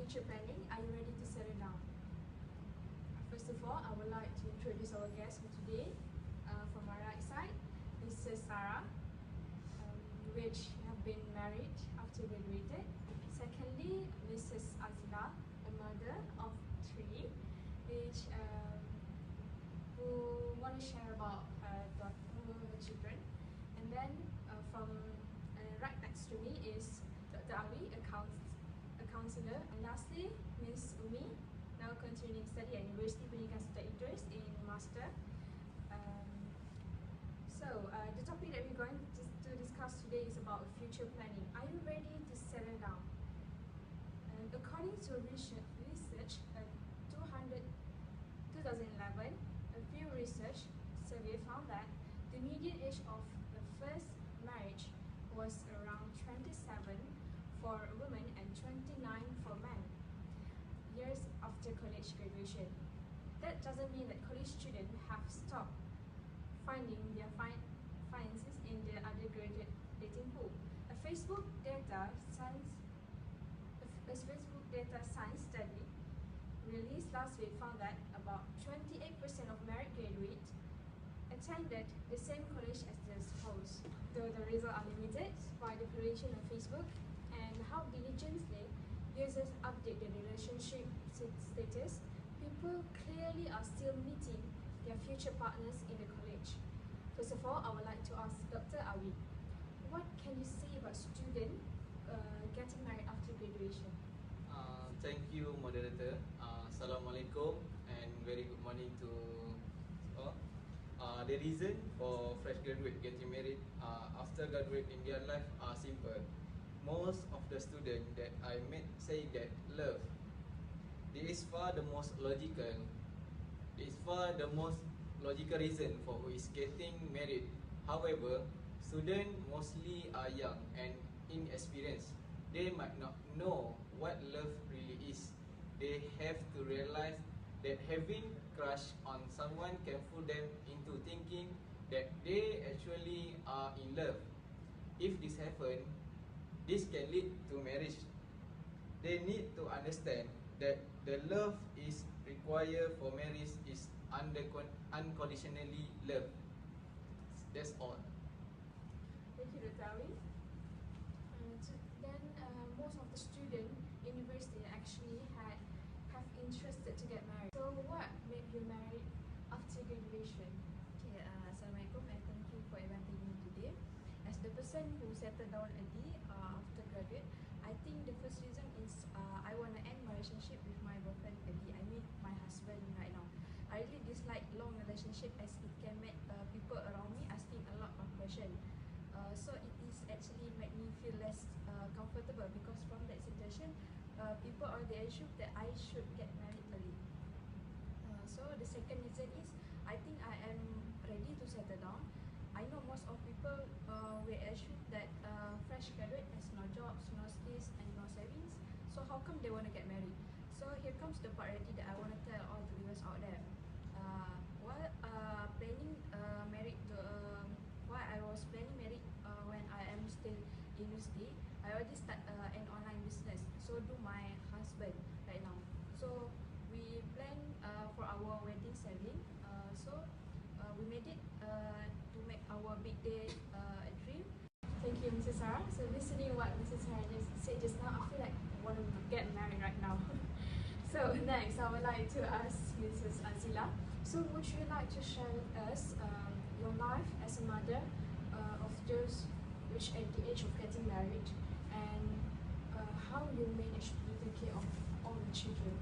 future planning, are you ready to settle down? First of all, I would like to introduce our guest for today. From my right side, Mrs. Sarah, which have been married after graduated. Secondly, Mrs. Azila, a mother of 3, which who want to share about her children. And then from right next to me is Dr. Awi, a counselor. And lastly, Ms. Umi, now continuing study at University Pendidikan Serta Idris in Master. The topic that we're going to discuss today is about future planning. Are you ready to settle down? And according to research, 2011, a Pew Research survey found that the median age of the first marriage was around 27 for women and 29 for men, years after college graduation. That doesn't mean that college students have stopped finding their finances in the undergraduate dating pool. A Facebook data science study released last week found that about 28% of married graduates attended the same college as their spouse. Though the results are limited by the population on Facebook and how diligently users update their relationship status, people clearly are still meeting their future partners in the college. First of all, I would like to ask Dr. Awi, what can you say about students getting married after graduation? Thank you, moderator. Assalamualaikum and very good morning to all. The reason for fresh graduate getting married after graduating their life are simple. Most of the students that I met say that love. This is far the most logical. Reason for who is getting married. However, students mostly are young and inexperienced. They might not know what love really is. They have to realize that having crush on someone can fool them into thinking that they actually are in love. If this happens, this can lead to marriage. They need to understand that the love is required for marriage is unconditionally love. That's all. Thank you, Dr. Awi. Most of the students in university actually have interested to get married. So what made you married after graduation? Okay, Assalamualaikum and thank you for inviting me today. As the person who settled down early after graduate, I think the first reason is I want to end my relationship with my boyfriend early. I mean my husband right now. I really dislike long relationship as it can make people around me asking a lot of questions. So it is actually make me feel less comfortable because from that situation, people already assume that I should get married early. So the second reason is I think I am ready to settle down. I know most of people will assume that fresh graduate has no jobs, no skills and no savings. So how come they want to get married? So here comes the part already that I want to tell all the viewers out there. While I was planning marriage when I am still in university, I already start an online business. So do my husband right now. So we plan for our wedding selling. We made it to make our big day a dream. Thank you, Mrs. Sarah. So listening to what Mrs. Sarah just said just now, I feel like I want to get married right now. So next, I would like to ask Mrs. Azila. So would you like to share with us your life as a mother of those which at the age of getting married, and how you manage to take care of all the children?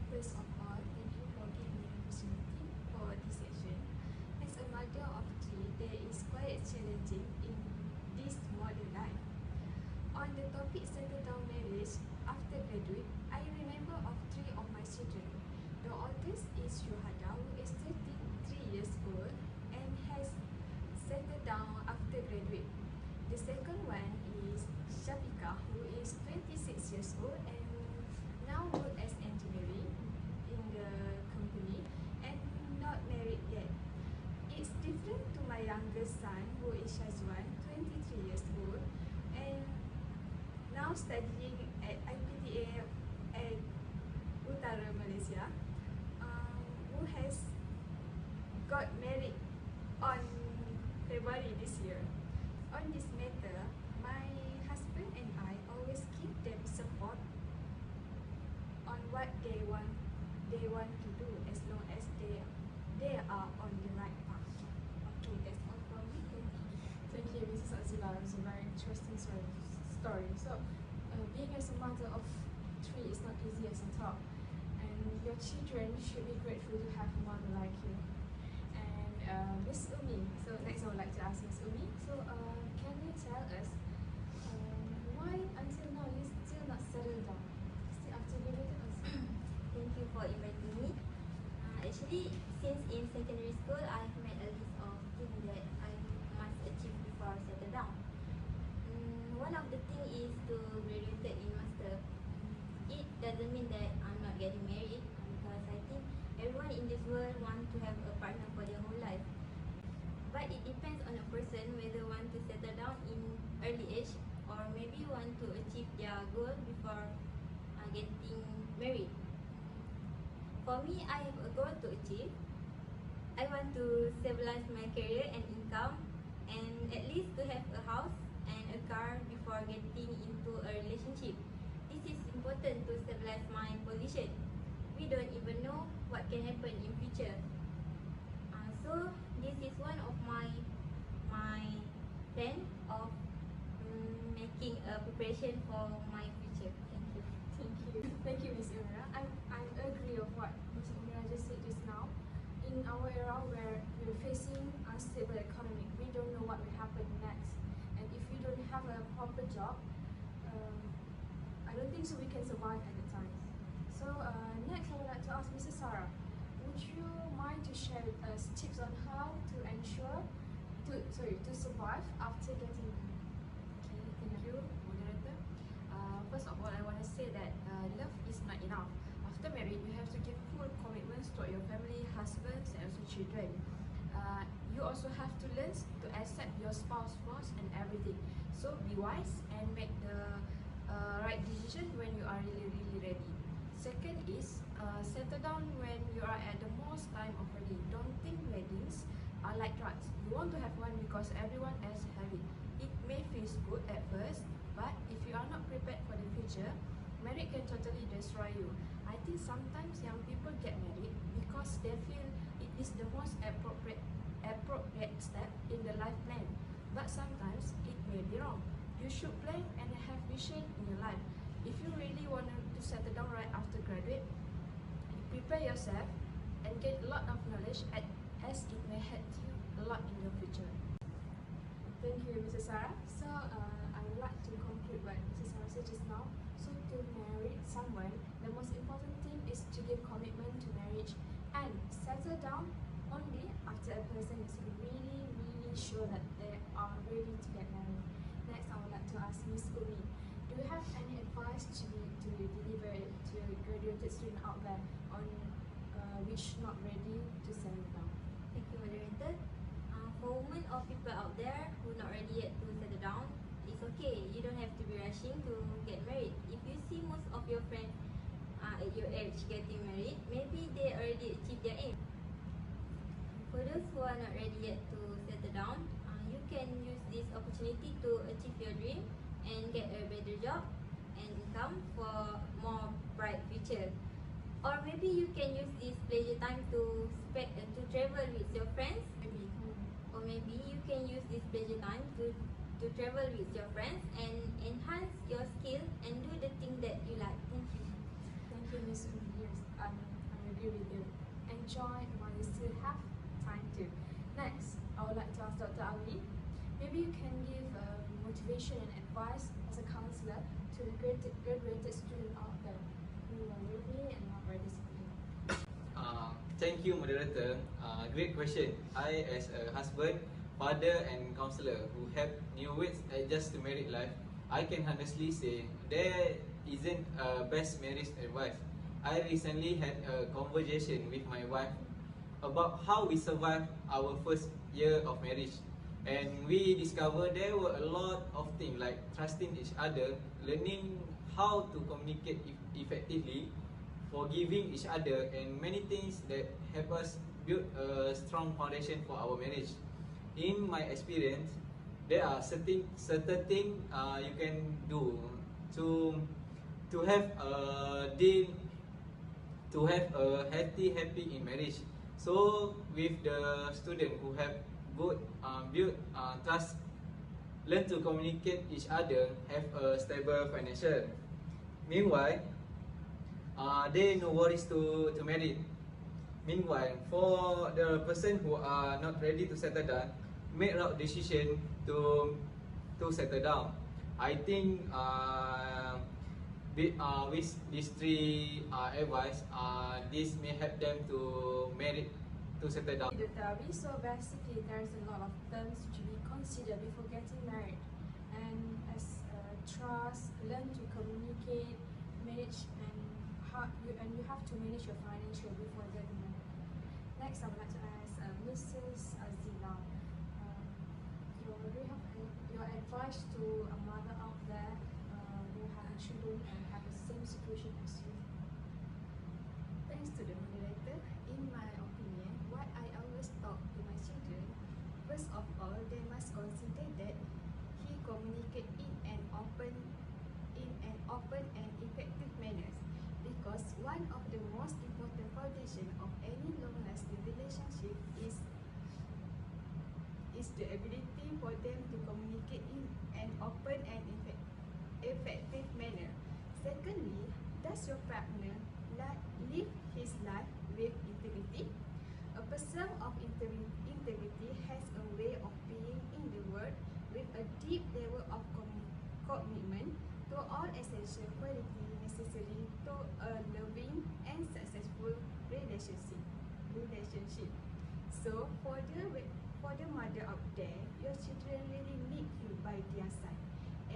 First of all, thank you for giving me the opportunity for this session. As a mother of 3, there is quite challenging in this modern life. On the topic settle down marriage after graduate, I remember of 3 of my children. The oldest is Shuhada, who is 33 years old and has settled down after graduate. The second one is Shafika, who is 26 years old and now work as engineering in the company and not married yet. It's different to my youngest son, who is Shazwan, 23 years old and now studying at IPDA February this year. On this matter, my husband and I always give them support on what they want to do, as long as they are on the right path. Okay, that's all from me. Thank you. Thank you, Mrs. Azila. It was a very interesting story. So, being as a mother of three is not easy as I thought. And your children should be grateful to have a mother like you. And Miss Umi, so next I would like to ask Miss Umi. So, can you tell us why until now you still not settled down? Still after graduating also? Thank you for inviting me. Actually, since in secondary school, I have made a list of things that I must achieve before I settle down. One of the things is to graduate in master. It doesn't mean that I'm not getting married, because I think everyone in this world want to have a partner for their whole life. But it depends on a person whether want to settle down in early age or maybe want to achieve their goal before getting married. For me, I have a goal to achieve. I want to stabilize my career and income, and at least to have a house and a car before getting into a relationship. This is important to stabilize my position. We don't even know what can happen in future. So this is one of my plan of making a preparation for my future. Thank you. Thank you, Miss Umira. I agree of what Miss Umira just said just now. In our era where we're facing unstable economy, we don't know what will happen next. And if we don't have a proper job, I don't think so we can survive at the time. So next I would like to ask Mrs. Sarah, would you mind to share with us tips on how to survive after getting married? Okay, thank you, moderator. First of all, I want to say that love is not enough. After marriage, you have to give full commitments to your family, husbands, and also children. You also have to learn to accept your spouse flaws and everything. So be wise and make the right decision when you are really ready. Second is settle down when you are at the most time of ready. Don't think weddings are like drugs. You want to have one because everyone else have it. It may feel good at first, but if you are not prepared for the future, marriage can totally destroy you. I think sometimes young people get married because they feel it is the most appropriate step in the life plan. But sometimes it may be wrong. You should plan and have vision in your life. If you really want to settle down right after graduate, prepare yourself and get a lot of knowledge as it may help you a lot in your future. Thank you, Mrs. Sarah. So I would like to conclude what Mrs. Sarah said just now. So to marry someone, the most important thing is to give commitment to marriage and settle down only after a person is really sure that they are ready to get married. Next, I would like to ask Miss Umi, do you have any advice to deliver to graduated students out there on which not ready to settle down? Thank you, moderator. For women or people out there who not ready yet to settle down, it's okay. You don't have to be rushing to get married. If you see most of your friends at your age getting married, maybe they already achieved their aim. For those who are not ready yet to settle down, you can use this opportunity to achieve your dream and get a better job and income for more bright future. Or maybe you can use this pleasure time to travel with your friends. Or maybe you can use this pleasure time to travel with your friends and enhance your skill and do the thing that you like. Thank you. Thank you, Miss Umi. Yes, I agree with you. Enjoy while you still have time to. Next, I would like to ask Dr. Ali. Maybe you can give motivation and advice as a counselor to the graduated student out there who are ready and not ready to study. Thank you, moderator. Great question. I, as a husband, father, and counselor who help newlyweds adjust to married life, I can honestly say there isn't a best marriage advice. I recently had a conversation with my wife about how we survived our first year of marriage, and we discovered there were a lot of things like trusting each other, learning how to communicate effectively, forgiving each other, and many things that help us build a strong foundation for our marriage. in my experience, there are certain thing you can do to have a deal, to have a happy in marriage. So with the student who have good build trust, learn to communicate each other, have a stable financial. Meanwhile, they no worries to marry. Meanwhile, for the person who are not ready to settle down, make right decision to settle down. I think with these three advice, this may help them to marry, to settle down. So basically, there's a lot of terms to be considered before getting married, and as trust, learn to communicate, manage, and you have to manage your financial before getting married. Next, I would like to ask Mrs. Azila, do you have your advice to a mother out there who have children and have the same situation as you? Thanks to the moderator. In my opinion, what I always talk to my children, first of all, they must consider that he communicate in an open and effective manner, because one of the most important foundation of any long-lasting relationship is the ability for them to communicate in an open and effective manner. Secondly, does your partner live his life with integrity? A person of integrity has a way of being in the world with a deep level of commitment to all essential qualities necessary to a loving and successful relationship. So for the mother out there, your children really need you by their side,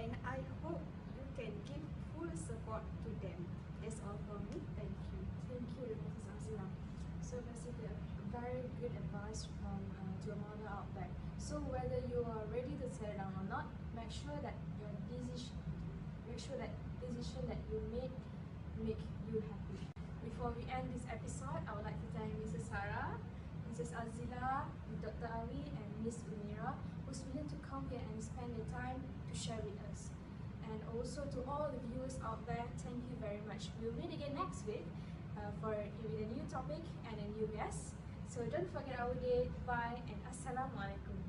and I hope you can give full support to them. That's all from me. Thank you. Thank you, Mrs. Azila. So basically, a very good advice from to a mother out there. So whether you are ready to settle down or not, make sure that decision that you make you happy. Before we end this episode, I would like to thank Mrs. Sarah, Mrs. Azila, Dr. Awi, and Miss Unira, who's willing to come here and spend their time to share with us. And also to all the viewers out there, thank you very much. We'll meet again next week with a new topic and a new guest. So don't forget our date. Bye and Assalamualaikum.